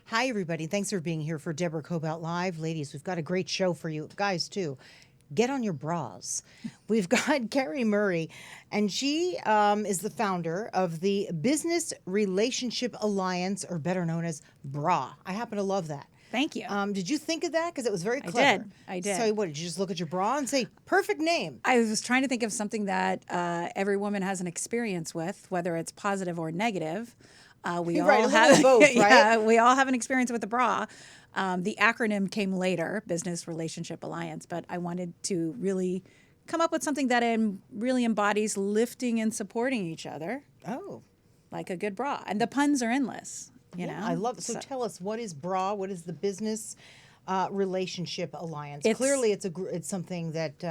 Hi, everybody. Thanks for being here for Deborah Kobylt Live. Ladies, we've got a great show for you. Guys, too. Get on your bras. We've got Carrie Murray, and she is the founder of the Business Relationship Alliance, or better known as BRA. I happen to love that. Thank you. Did you think of that? Because it was very clever. I did. So what, did you just look at your bra and say, perfect name? I was trying to think of something that every woman has an experience with, whether it's positive or negative. We Right, a all little have of both, right? Yeah, we all have an experience with the bra. The acronym came later, Business Relationship Alliance, but I wanted to really come up with something that really embodies lifting and supporting each other Oh, like a good bra. And the puns are endless, you know? I love it. So tell us, what is BRA? What is the Business Relationship Alliance? It's- Clearly, it's something that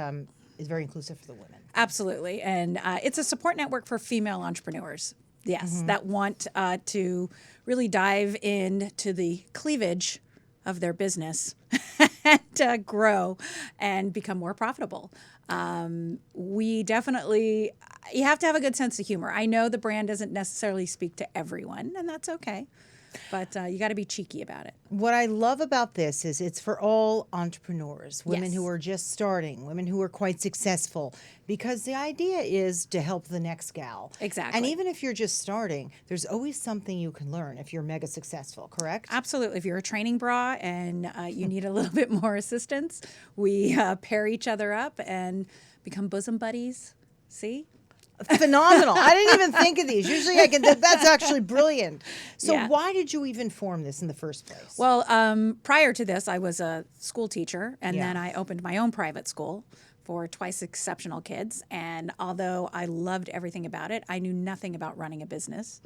is very inclusive for the women. Absolutely. And it's a support network for female entrepreneurs. Yes, that want to really dive into the cleavage of their business and grow and become more profitable. We definitely, you have to have a good sense of humor. I know the brand doesn't necessarily speak to everyone, and that's okay. But you got to be cheeky about it. What I love about this is it's for all entrepreneurs, women Yes. who are just starting, women who are quite successful, because the idea is to help the next gal. Exactly. And even if you're just starting, there's always something you can learn if you're mega successful, correct? Absolutely. If you're a training bra and you need a little bit more assistance, we pair each other up and become bosom buddies. See? Phenomenal. I didn't even think of these. Usually I can, that's actually brilliant. So Yeah. why did you even form this in the first place? Well, prior to this, I was a school teacher, and Yeah. then I opened my own private school for twice exceptional kids. And although I loved everything about it, I knew nothing about running a business.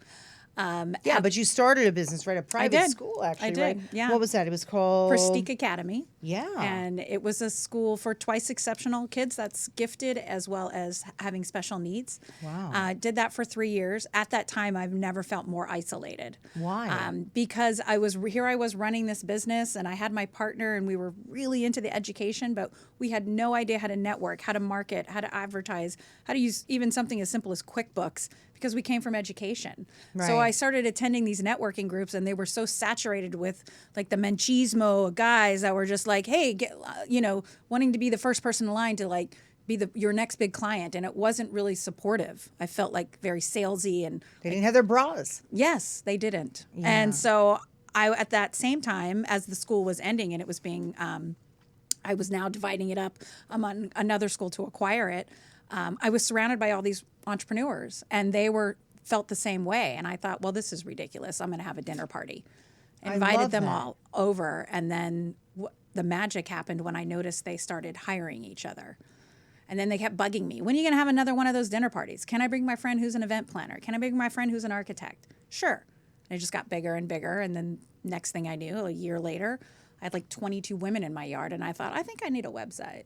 Yeah, but you started a business, right? A private did. school, actually, I did, right? yeah. What was that? It was called Prestique Academy. Yeah. And it was a school for twice exceptional kids that's gifted as well as having special needs. Wow. Did that for 3 years. At that time, I've never felt more isolated. Why? Because I was running this business, and I had my partner, and we were really into the education, but we had no idea how to network, how to market, how to advertise, how to use even something as simple as QuickBooks, because we came from education. So Right. I started attending these networking groups, and they were so saturated with like the machismo guys that were just like, hey, wanting to be the first person in line to like be your next big client. And it wasn't really supportive. I felt like very salesy, and They didn't have their bras. yes, they didn't. Yeah. And so at that same time, as the school was ending and it was being, I was now dividing it up among another school to acquire it. I was surrounded by all these entrepreneurs, and they felt the same way. And I thought, well, this is ridiculous. I'm going to have a dinner party. I Invited love them that. all over, and then the magic happened when I noticed they started hiring each other. And then they kept bugging me. When are you going to have another one of those dinner parties? Can I bring my friend who's an event planner? Can I bring my friend who's an architect? Sure. And it just got bigger and bigger. And then next thing I knew, a year later, I had like 22 women in my yard. And I thought, I think I need a website.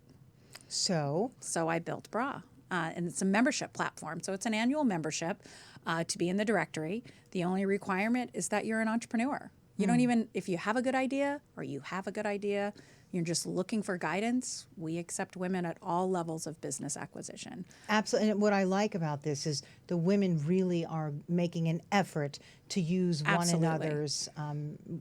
So So I built Bra. And it's a membership platform. So it's an annual membership to be in the directory. The only requirement is that you're an entrepreneur. You don't even, if you have a good idea or you have a good idea, you're just looking for guidance, we accept women at all levels of business acquisition. absolutely. And what I like about this is the women really are making an effort to use Absolutely. one another's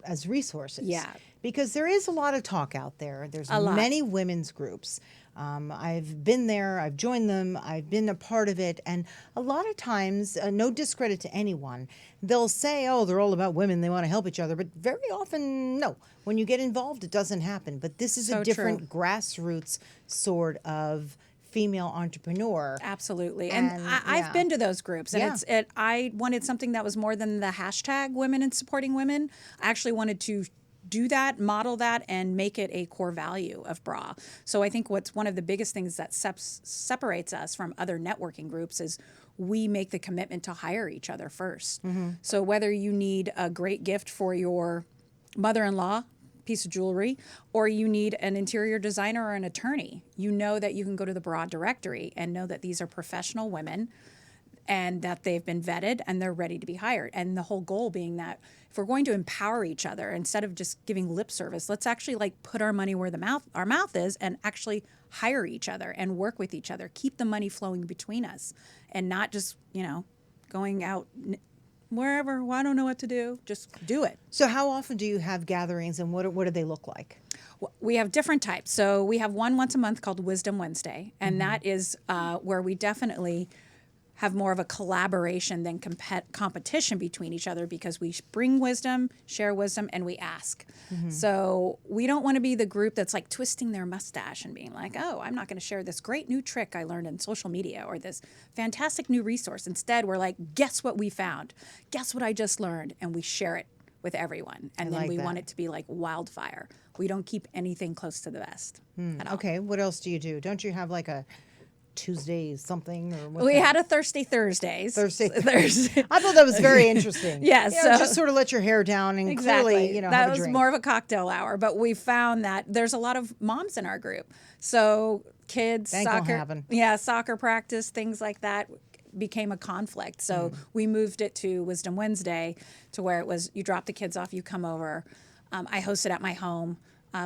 as resources. Yeah. Because there is a lot of talk out there. There's A lot. many women's groups. I've been there, I've joined them, I've been a part of it, and a lot of times, no discredit to anyone, they'll say, oh, they're all about women, they want to help each other, but very often, no. When you get involved, it doesn't happen. But this is So a different true. grassroots sort of female entrepreneur. Absolutely. And, And yeah. I've been to those groups, and Yeah. I wanted something that was more than the hashtag women and supporting women. I actually wanted to do that, model that, and make it a core value of Bra. So I think what's one of the biggest things that separates us from other networking groups is we make the commitment to hire each other first. So whether you need a great gift for your mother-in-law, piece of jewelry, or you need an interior designer or an attorney, you know that you can go to the Broad directory and know that these are professional women and that they've been vetted and they're ready to be hired. And the whole goal being that if we're going to empower each other, instead of just giving lip service, let's actually like put our money where our mouth is and actually hire each other and work with each other, keep the money flowing between us and not just, going out wherever. Well, I don't know what to do. Just do it. So how often do you have gatherings, and what do they look like? We have different types. So we have one once a month called Wisdom Wednesday, and that is where we definitely have more of a collaboration than competition between each other, because we bring wisdom, share wisdom, and we ask. So we don't want to be the group that's like twisting their mustache and being like, oh, I'm not going to share this great new trick I learned in social media or this fantastic new resource. Instead, we're like, guess what we found? Guess what I just learned? And we share it with everyone. And then like we that. want it to be like wildfire. We don't keep anything close to the vest at all. Okay, what else do you do? Don't you have like a Tuesday something or what's We that? had a Thursday Thursdays. Thursday. Thursday. I thought that was very interesting. Yes, You know, so- just sort of let your hair down and clearly, you know, that have a was drink. more of a cocktail hour. But we found that there's a lot of moms in our group, so kids, That ain't gonna soccer, happen. soccer practice, things like that became a conflict. So we moved it to Wisdom Wednesday, to where it was you drop the kids off, you come over. I host it at my home.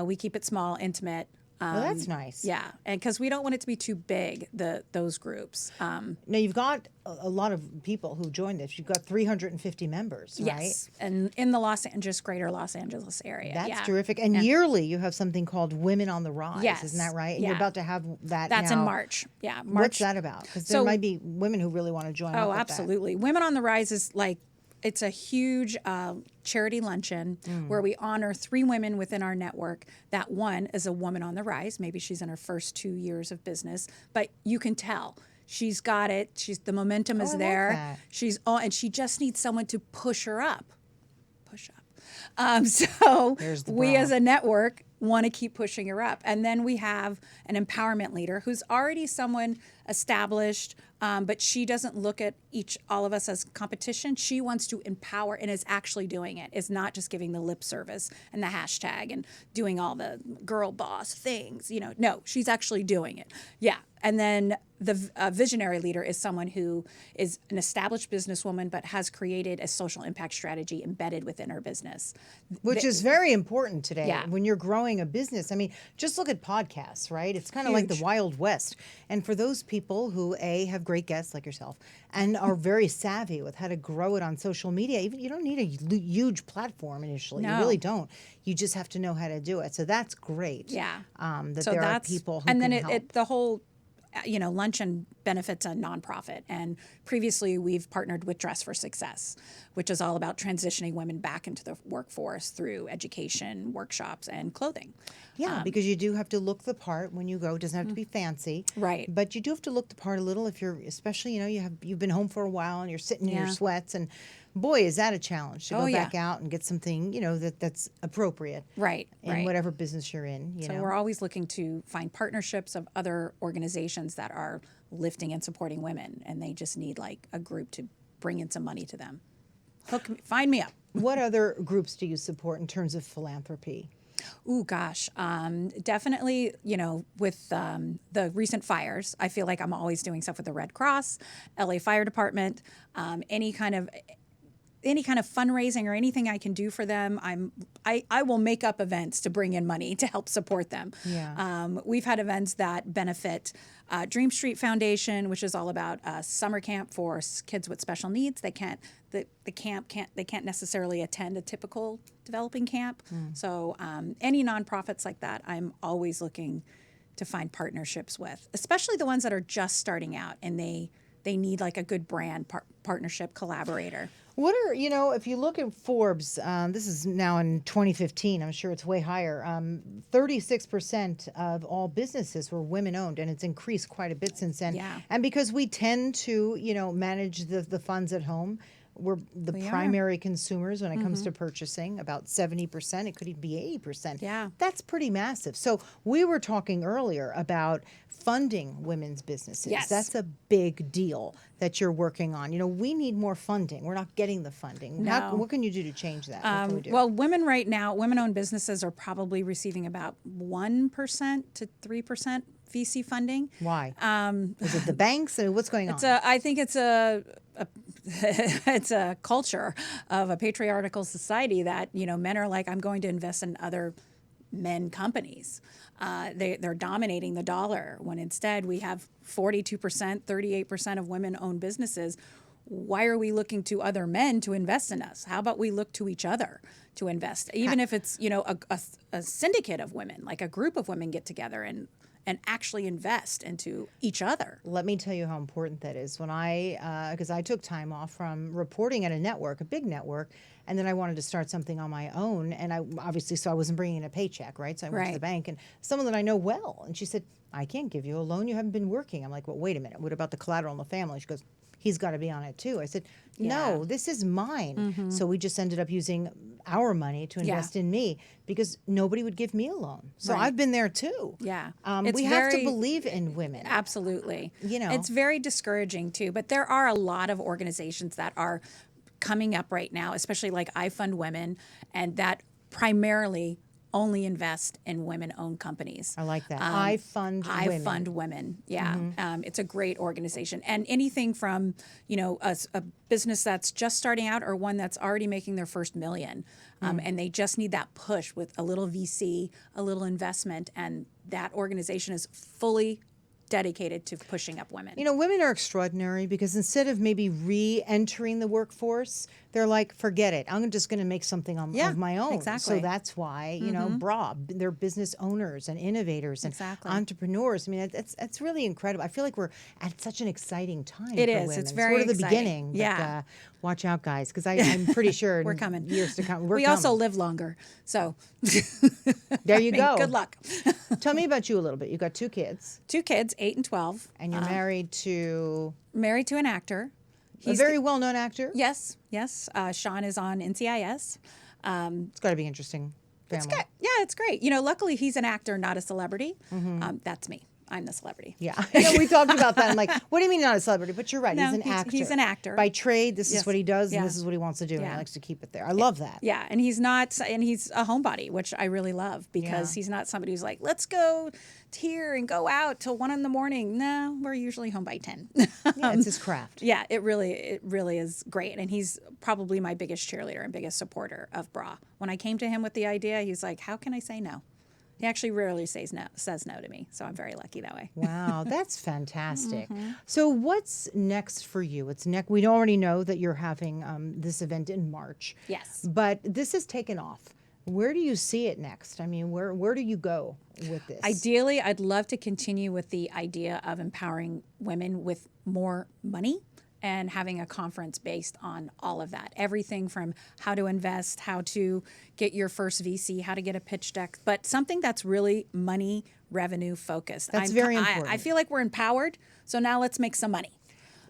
We keep it small, intimate. Well, that's nice. Yeah, and because we don't want it to be too big, those groups. Now you've got a lot of people who joined this. You've got 350 members, right? Yes, and in the greater Los Angeles area. That's yeah. terrific. And yearly you have something called Women on the Rise. Yes. Isn't that right? And you're Yeah. about to have that That's now. in March. Yeah, March. What's that about? Because there So- might be women who really want to join up Oh, with that. absolutely. Women on the Rise is like, it's a huge charity luncheon where we honor 3 women within our network. That one is a woman on the rise. Maybe she's in her first 2 years of business, but you can tell she's got it. The momentum is I like there. that. And she just needs someone to push her up. Push up. So There's the we bra. as a network want to keep pushing her up. And then we have an empowerment leader who's already someone established, but she doesn't look at all of us as competition. She wants to empower and is actually doing it. Is not just giving the lip service and the hashtag and doing all the girl boss things. No, she's actually doing it. Yeah. And then the visionary leader is someone who is an established businesswoman but has created a social impact strategy embedded within her business. Which is very important today Yeah. when you're growing a business. I mean, just look at podcasts, right? It's kind of like the Huge. Wild West. And for those people who, have great guests like yourself and are very savvy with how to grow it on social media, even you don't need a huge platform initially. You No. really don't. You just have to know how to do it. So that's great. Yeah. That So there are that's people who and can then help. the whole luncheon benefits a nonprofit, and previously we've partnered with Dress for Success, which is all about transitioning women back into the workforce through education, workshops, and clothing. Yeah, because you do have to look the part when you go. It doesn't have to be fancy, Right. But you do have to look the part a little if you're, especially you've been home for a while and you're sitting in your Yeah. sweats, and boy, is that a challenge to Oh, go yeah. back out and get something that's appropriate, Right. in right. whatever business you're in. You So know, we're always looking to find partnerships of other organizations that are lifting and supporting women, and they just need like a group to bring in some money to them. Find me up. what other groups do you support in terms of philanthropy? Ooh, gosh. Definitely, with the recent fires, I feel like I'm always doing stuff with the Red Cross, LA Fire Department, any kind of fundraising or anything I can do for them. I will make up events to bring in money to help support them. Yeah. We've had events that benefit Dream Street Foundation, which is all about summer camp for kids with special needs. They can't necessarily attend a typical developing camp. So any nonprofits like that, I'm always looking to find partnerships with, especially the ones that are just starting out and they need like a good brand partnership collaborator. What are, if you look at Forbes, this is now in 2015, I'm sure it's way higher, 36% of all businesses were women owned, and it's increased quite a bit since then. Yeah. And because we tend to, manage the funds at home, we're the We are. primary consumers when it comes to purchasing, about 70%, it could even be 80%. Yeah. That's pretty massive. So we were talking earlier about funding women's businesses. Yes. That's a big deal that you're working on. We need more funding. We're not getting the funding. No. What can you do to change that? What can we do? Well, women right now, women-owned businesses are probably receiving about 1% to 3% VC funding. Why? Is it the banks? What's going on? I think it's a it's a culture of a patriarchal society that men are like, I'm going to invest in other men companies. They're dominating the dollar when instead we have 42%, 38% of women-owned businesses. why are we looking to other men to invest in us? How about we look to each other to invest, even if it's, you know, a syndicate of women, like a group of women get together and actually invest into each other. Let me tell you how important that is. When because I took time off from reporting at a network, a big network, and then I wanted to start something on my own. And I obviously, so I wasn't bringing in a paycheck, right? So I went to the bank, and someone that I know well, and she said, I can't give you a loan. You haven't been working. I'm like, well, wait a minute. What about the collateral in the family? She goes, he's got to be on it too. I said, no, this is mine. So we just ended up using our money to invest in me because nobody would give me a loan. So I've been there too. Yeah. We have to believe in women. Absolutely. You know, it's very discouraging too, but there are a lot of organizations that are coming up right now, especially like I Fund Women, and that primarily only invest in women-owned companies. I like that. I Fund Women. I Fund Women. Yeah, it's a great organization, and anything from, you know, a business that's just starting out or one that's already making their first million, and they just need that push with a little VC, a little investment, and that organization is fully dedicated to pushing up women. You know, women are extraordinary because instead of maybe re-entering the workforce, they're like, forget it. I'm just going to make something of my own. Exactly. So that's why, you know, they're business owners and innovators and entrepreneurs. I mean, it's really incredible. I feel like we're at such an exciting time It for is. women. It's very sort of the exciting. beginning. Yeah. But, watch out, guys, because I'm pretty sure We're coming. Years to come. We also live longer. So there you go. Good luck. Tell me about you a little bit. You got 2 kids. 2 kids, 8 and 12. And you're married to an actor. a very well-known actor. Yes. Sean is on NCIS. It's got to be interesting. Family. It's good. Yeah, it's great. You know, luckily he's an actor, not a celebrity. That's me. I'm the celebrity. Yeah. You know, we talked about that. I'm like, what do you mean not a celebrity? But you're right. No, he's an actor. He's an actor. By trade, this is what he does, and Yeah. this is what he wants to do, and Yeah. he likes to keep it there. I love that. Yeah, and he's a homebody, which I really love because he's not somebody who's like, let's go here and go out till 1 a.m. No, we're usually home by 10. Yeah, it's his craft. Yeah, it really is great. And he's probably my biggest cheerleader and biggest supporter of bra. When I came to him with the idea, he's like, how can I say no? He actually rarely says no to me, so I'm very lucky that way. Wow, that's fantastic. So what's next for you? We already know that you're having this event in March. Yes. But this has taken off. Where do you see it next? I mean, where do you go with this? Ideally, I'd love to continue with the idea of empowering women with more money and having a conference based on all of that. Everything from how to invest, how to get your first VC, how to get a pitch deck, but something that's really money, revenue focused. That's very important. I feel like we're empowered, so now let's make some money.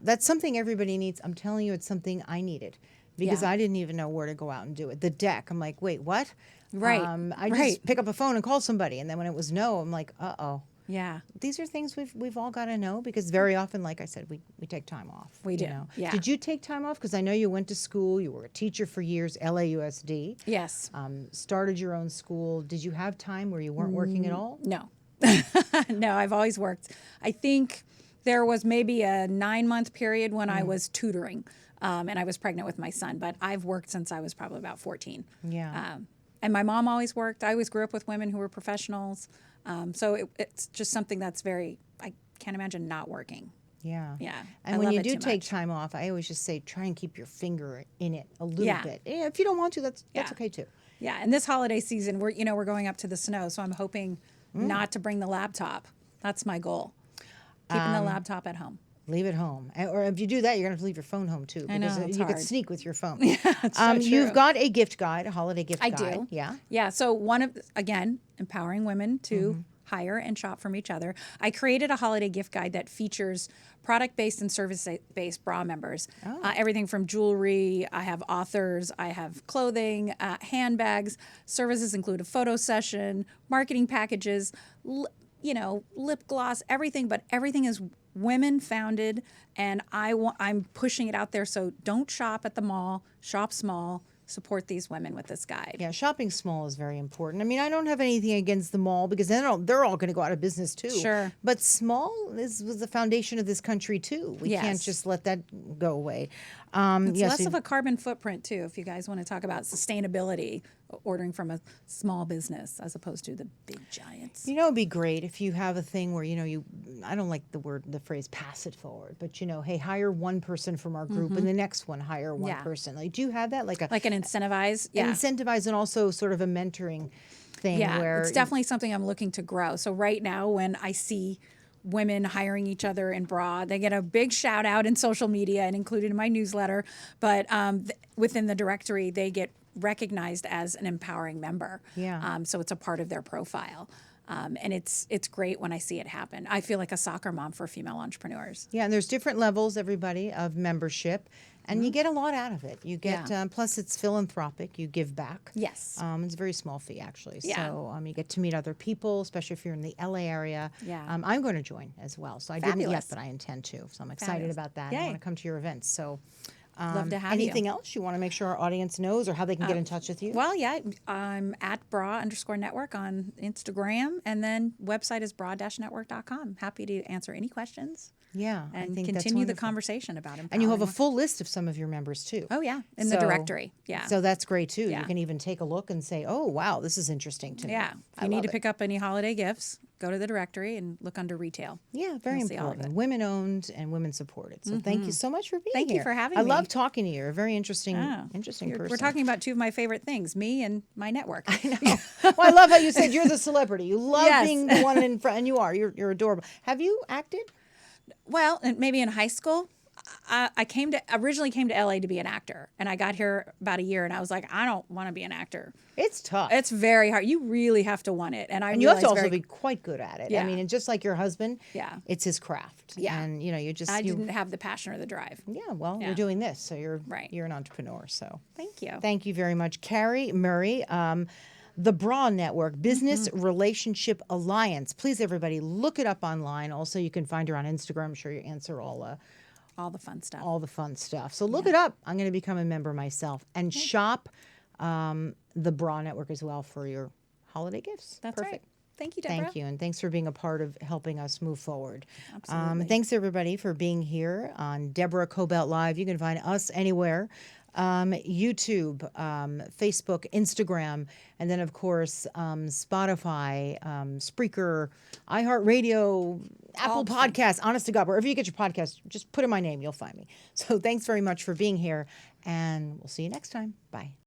That's something everybody needs. I'm telling you, it's something I needed because I didn't even know where to go out and do it. The deck, I'm like, wait, what? Right. I just pick up a phone and call somebody. And then when it was no, I'm like, uh-oh. Yeah. These are things we've all got to know because very often, like I said, we take time off. We do. You know? Yeah. Did you take time off? Because I know you went to school. You were a teacher for years, LAUSD. Yes. Started your own school. Did you have time where you weren't working at all? No. No, I've always worked. I think there was maybe a 9-month period when I was tutoring and I was pregnant with my son, but I've worked since I was probably about 14. Yeah. And my mom always worked. I always grew up with women who were professionals. So it's just something that's I can't imagine not working. Yeah. Yeah. And I when love you it do too take much. time off, I always just say try and keep your finger in it a little Yeah. bit. Yeah, if you don't want to, that's Yeah. okay too. Yeah. And this holiday season, we're going up to the snow, so I'm hoping not to bring the laptop. That's my goal. Keeping the laptop at home. Leave it home. Or if you do that, you're going to have to leave your phone home too. I know, Because it's you could hard. sneak with your phone. It's so You've true. got a gift guide, a holiday gift I guide. do. Yeah. Yeah. So again, empowering women to hire and shop from each other. I created a holiday gift guide that features product-based and service-based bra members. Everything from jewelry, I have authors, I have clothing, handbags. Services include a photo session, marketing packages, lip gloss, everything. But everything is women-founded, and I'm pushing it out there. So don't shop at the mall. Shop small. Support these women with this guide. Yeah, shopping small is very important. I mean, I don't have anything against the mall because they're all going to go out of business too. Sure. But small was the foundation of this country too. We can't Yes. just let that go away. It's yes, less of a carbon footprint too, if you guys want to talk about sustainability, ordering from a small business as opposed to the big giants. you know, it'd be great if you have a thing where, I don't like the phrase pass it forward, but hey, hire one person from our group and the next one hire one Yeah. person. Like, do you have that? Like Like an incentivize, yeah. incentivize and also sort of a mentoring thing Yeah, where it's definitely something I'm looking to grow. So right now, when I see women hiring each other in bra, they get a big shout out in social media and included in my newsletter. But within the directory, they get recognized as an empowering member. Yeah. So it's a part of their profile. And it's great when I see it happen. I feel like a soccer mom for female entrepreneurs. Yeah, and there's different levels, everybody, of membership, and you get a lot out of it. You get, plus it's philanthropic. You give back. Yes. It's a very small fee, actually. Yeah. So you get to meet other people, especially if you're in the LA area. Yeah. I'm going to join as well. So I didn't yet, Fabulous. but I intend to. So I'm excited Fabulous. about that. Yay. I want to come to your events. So Love to have anything you. else you want to make sure our audience knows or how they can get in touch with you? Well, yeah, I'm at bra_network on Instagram, and then website is bra-network.com. Happy to answer any questions Yeah, I and think that's continue the wonderful. conversation about empowering. And you have a full list of some of your members too. Oh, yeah, in the So- directory. Yeah. So that's great too. Yeah. You can even take a look and say, "Oh, wow, this is interesting to me." Yeah. If you need to pick up any holiday gifts, go to the directory and look under retail. Yeah, very You'll see all of important. it. Women owned and women supported. So thank you so much for being Thank you here. for having I me. love talking to you. You're a very interesting, Oh, interesting person. We're talking about two of my favorite things, me and my network. Well, I love how you said you're the celebrity. You love Yes. being the one in front, and you are. You're adorable. Have you acted? Well, and maybe in high school, I originally came to LA to be an actor, and I got here about a year, and I was like, I don't want to be an actor. It's tough. It's very hard. You really have to want it, and and you have to realized also be quite good at it. Yeah. I mean, and just like your husband, Yeah. it's his craft. Yeah. And you just I didn't have the passion or the drive. Yeah, well, Yeah. you're doing this, so you're Right. you're an entrepreneur. So Thank you. thank you very much, Carrie Murray. The Bra Network, Business Relationship Alliance. Please, everybody, look it up online. Also, you can find her on Instagram. I'm sure you answer all All the fun stuff. the fun stuff. So look it up. I'm going to become a member myself and shop the Bra Network as well for your holiday gifts. That's Perfect. right. Thank you, Deborah. Thank you, and thanks for being a part of helping us move forward. Absolutely. Thanks, everybody, for being here on Deborah Kobylt Live. You can find us anywhere, YouTube, Facebook, Instagram, and then, of course, Spotify, Spreaker, iHeartRadio, Apple Podcasts, honest to God, wherever you get your podcast, just put in my name, you'll find me. So thanks very much for being here, and we'll see you next time. Bye.